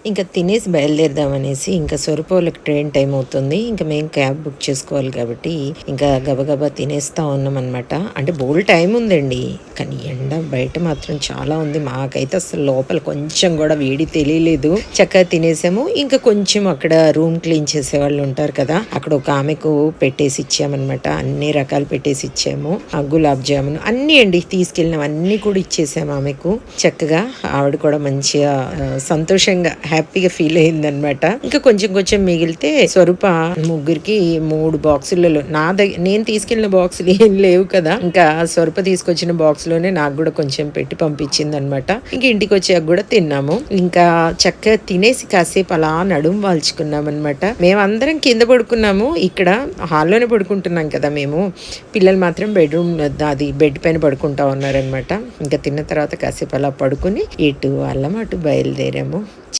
ఇంకా తినేసి బయలుదేరదామనేసి ఇంకా స్వరూపోళ్ళకి ట్రైన్ టైం అవుతుంది. ఇంకా మేము క్యాబ్ బుక్ చేసుకోవాలి కాబట్టి ఇంకా గబగబా తినేస్తా ఉన్నాం అనమాట. అంటే బోల్డ్ టైం ఉందండి, కానీ ఎండ బయట మాత్రం చాలా ఉంది. మాకైతే అసలు లోపల కొంచెం కూడా వేడి తెలియలేదు. చక్కగా తినేసాము. ఇంకా కొంచెం అక్కడ రూమ్ క్లీన్ చేసే వాళ్ళు ఉంటారు కదా, అక్కడ ఒక ఆమెకు పెట్టేసి ఇచ్చామన్నమాట. అన్ని రకాలు పెట్టేసి ఇచ్చాము. ఆ గులాబ్ జామున్ అన్నీ అండి, తీసుకెళ్ళినాం అన్నీ కూడా ఇచ్చేసాము ఆమెకు. చక్కగా ఆవిడ కూడా మంచిగా సంతోషంగా హ్యాపీగా ఫీల్ అయిందనమాట. ఇంకా కొంచెం కొంచెం మిగిలితే స్వరూప ముగ్గురికి 3 బాక్సులలో, నేను తీసుకెళ్లిన బాక్సులు ఏం లేవు కదా, ఇంకా స్వరూప తీసుకొచ్చిన బాక్స్ లోనే నాకు కూడా కొంచెం పెట్టి పంపించింది అనమాట. ఇంక ఇంటికి వచ్చాక కూడా తిన్నాము. ఇంకా చక్కగా తినేసి కాసేపు అలా నడుము వాల్చుకున్నాం అనమాట. మేమందరం కింద పడుకున్నాము. ఇక్కడ హాల్లోనే పడుకుంటున్నాం కదా మేము, పిల్లలు మాత్రం బెడ్ పైన పడుకుంటా ఉన్నారనమాట. ఇంకా తిన్న తర్వాత కాసేపు అలా పడుకుని ఇటు అటు బయలుదేరాము.